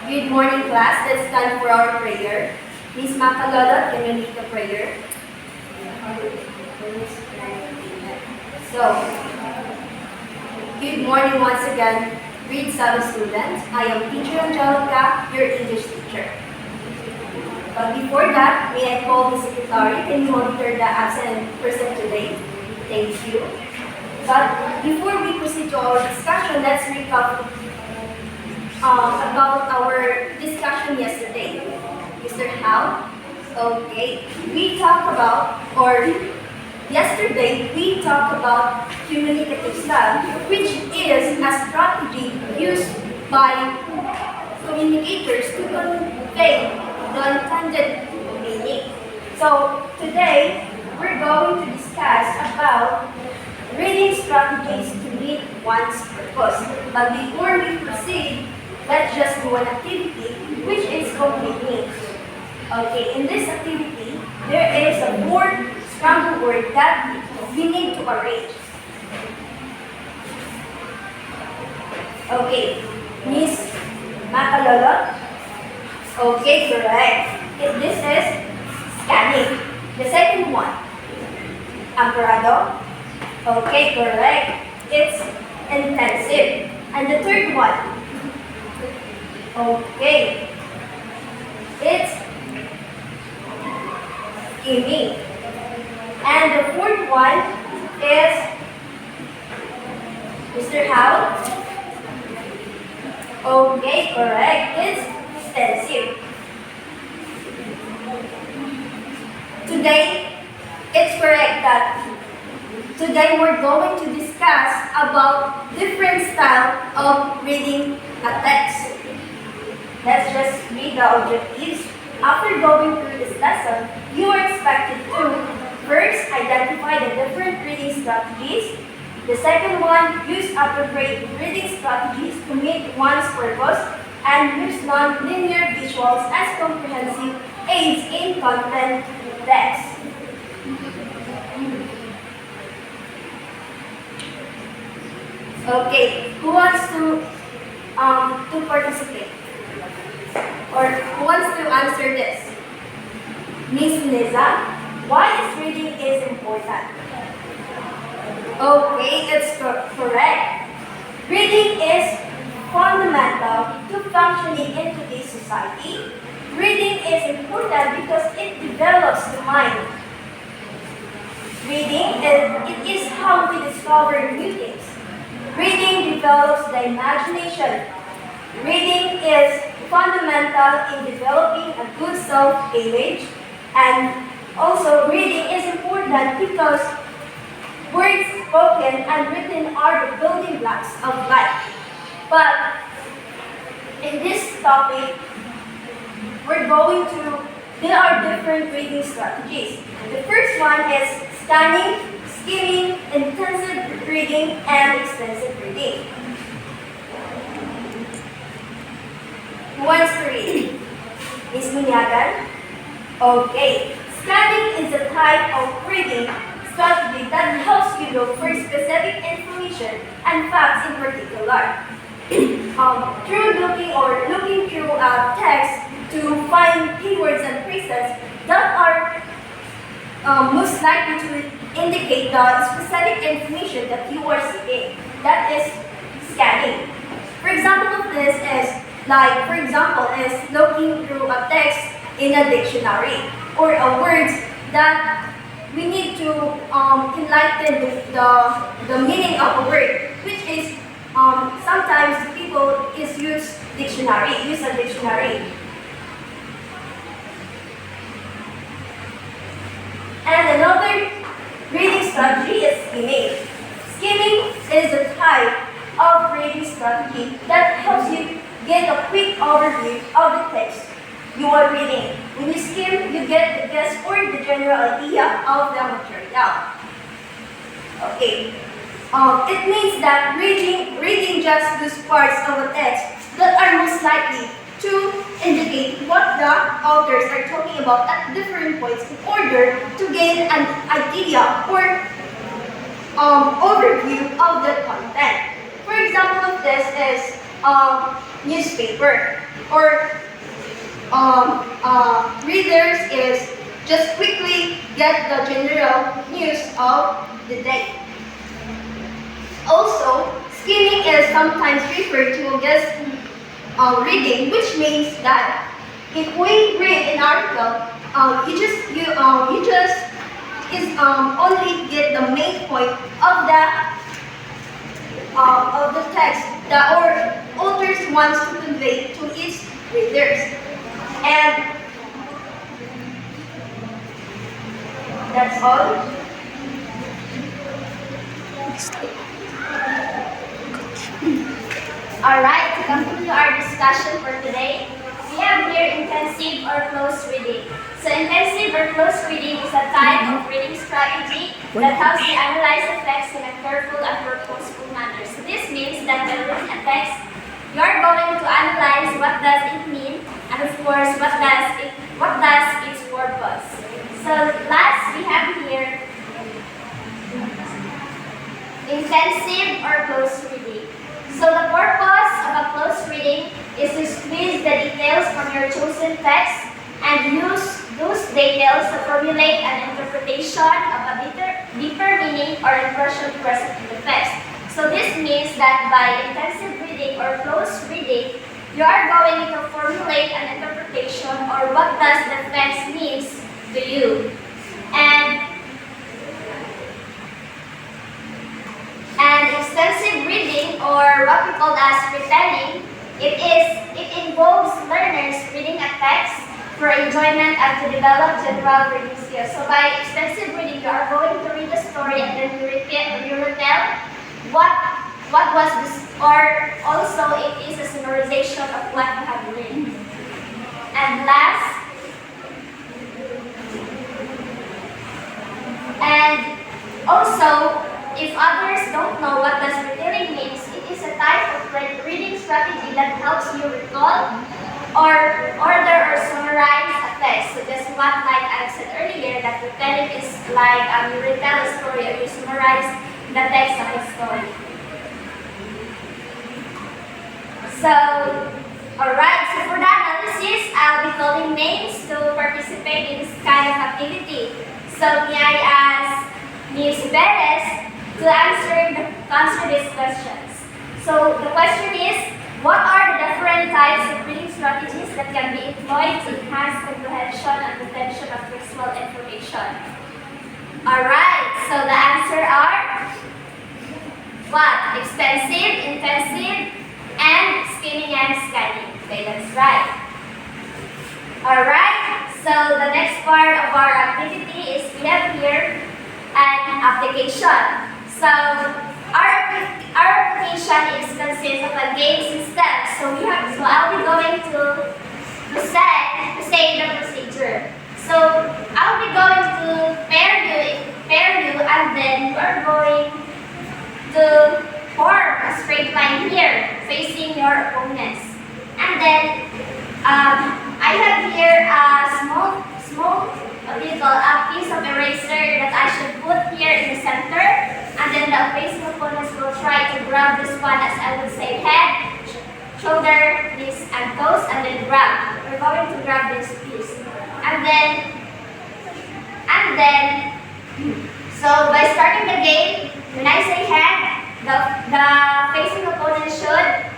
Good morning, class. Let's stand for our prayer. Miss Makalala, can you lead the prayer? So, good morning once again, grade 7 students. I am Teacher Angelica, your English teacher. But before that, may I call the secretary? Can you monitor the absent person today? Thank you. But before we proceed to our discussion, let's recap about our discussion yesterday. Mr. Hal? Okay. Yesterday we talked about communicative style, which is a strategy used by communicators to convey the intended meaning. So today we're going to discuss about reading strategies to meet one's purpose. But before we proceed, let's just do an activity, which is completing. Okay, in this activity, there is a word, scrambled word that we need to arrange. Okay, Miss Makalala. Okay, correct. This is scanning. The second one, apparado. Okay, correct. It's intensive. And the third one, okay, it's skimming. And the fourth one is Mr. Howe. Okay, correct. It's extensive. Today, it's correct that today we're going to discuss about different style of reading a text. Let's just read the objectives. After going through this lesson, you are expected to first identify the different reading strategies. The second one, use appropriate reading strategies to meet one's purpose and use non-linear visuals as comprehensive aids in content text. Okay, who wants to participate? Or who wants to answer this? Miss Liza, why is reading is important? Okay, it's correct. Reading is fundamental to functioning in today's society. Reading is important because it develops the mind. Reading is how we discover new things. Reading develops the imagination. Reading is fundamental in developing a good self-image, and also reading is important because words spoken and written are the building blocks of life. But in this topic, there are different reading strategies. The first one is scanning, skimming, intensive reading, and extensive reading. Who wants to read? Miss Munyagan? Okay. Scanning is a type of reading strategy that helps you look for specific information and facts in particular. Through looking through text to find keywords and phrases that are most likely to indicate the specific information that you are seeking. That is scanning. For example of this is looking through a text in a dictionary or a words that we need to enlighten the meaning of a word, which is sometimes people use a dictionary. And another reading strategy is skimming. Skimming is a type of reading strategy that helps you get a quick overview of the text you are reading. When you skim, you get the gist or the general idea of the material. Okay. It means that reading just those parts of a text that are most likely to indicate what the authors are talking about at different points in order to gain an idea or overview of the content. For example of this is newspaper. Or readers is just quickly get the general news of the day. Also, skimming is sometimes referred to as reading, which means that if we read an article, you just only get the main point of the text that our authors wants to convey to its readers. And that's all. Alright, to continue our discussion for today, we have here intensive or close reading. So intensive or close reading is a type of reading strategy that helps you analyze the text in a careful and purposeful manner. So this means that when reading a text, you are going to analyze what does it mean, and of course, what does its purpose. So last, we have here intensive or close reading. So the purpose of a close reading is to squeeze the details from your chosen text and use those details to formulate an interpretation of a deeper meaning or impression present in the text. So this means that by intensive reading or close reading, you are going to formulate an interpretation or what does the text means to you. And extensive reading, or what we call as retelling, it involves learners reading a text for enjoyment and to develop general reading skills. So by extensive reading, you are going to read the story and then you retell what was this, or also it is a summarization of what you have read. And last, and also, if others don't know what does retelling means, it is a type of reading strategy that helps you recall or order or summarize a text. So just what like I said earlier, that retelling is like you retell a story or you summarize the text of a story. So, alright, so for the analysis, I'll be calling names to participate in this kind of activity. So may I ask Ms. Perez to answer these questions. So the question is, what are the different types of reading strategies that can be employed to enhance comprehension and retention of textual information? Alright, so the answer are what? Extensive, intensive, and skimming and scanning. Okay, that's right. Alright, so the next part of our activity is we have here an application. So our application consists of a game system. So I'll be going to say the procedure. So I'll be going to pair you, and then you are going to form a straight line here facing your opponents. And then I have here a small piece of eraser that I should put here in the center. And then the opposing opponents will try to grab this one, as I would say, head, shoulder, knees, and toes, and then grab. We're going to grab this piece. And then, so by starting the game, when I say head, the facing opponent should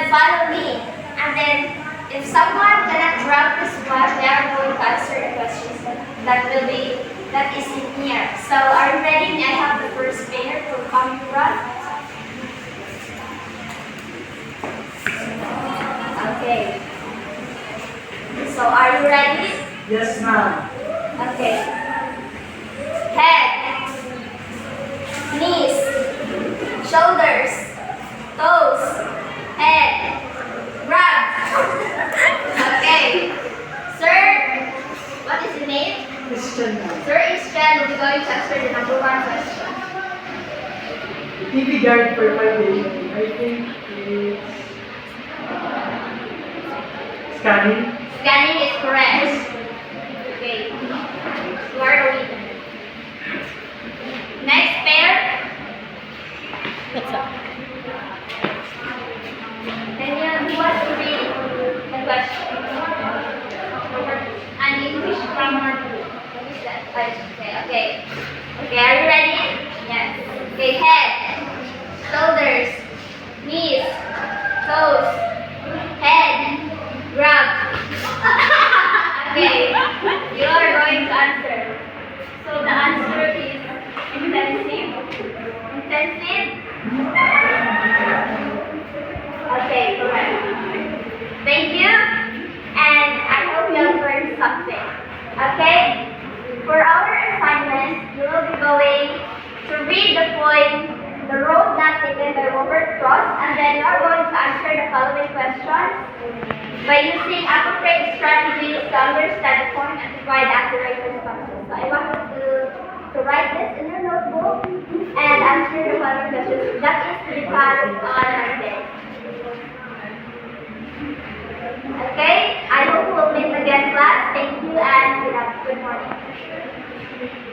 follow me. And then, if someone cannot grab this one, they are going to answer the questions that is in here. So are you ready? May I have the first pair to come to run? Okay. So are you ready? Yes, ma'am. Okay. Head, knees, shoulders, toes, head, grab. Okay. Sir, what is your name? Question, ma'am. Sir Ishran will be going to answer the number one question. TV guard for 5 days, I think it's scanning. Scanning is correct. Okay. You are the winner. Next pair. Okay. Okay, are you ready? Yes. Okay, head, shoulders, knees, toes, head, grab. Okay, you are going to answer. So the answer is intensive. Intensive? Okay, correct. Thank you. And I hope you have learned something. Okay? For our assignment, you will be going to read the poem, The Road Not Taken by Robert Frost, and then you are going to answer the following questions by using appropriate strategies to understand the poem and provide accurate responses. So I want you to write this in your notebook and answer the following questions. That is to be passed on Monday. Okay? I hope we'll meet again, class. Thank you and good morning.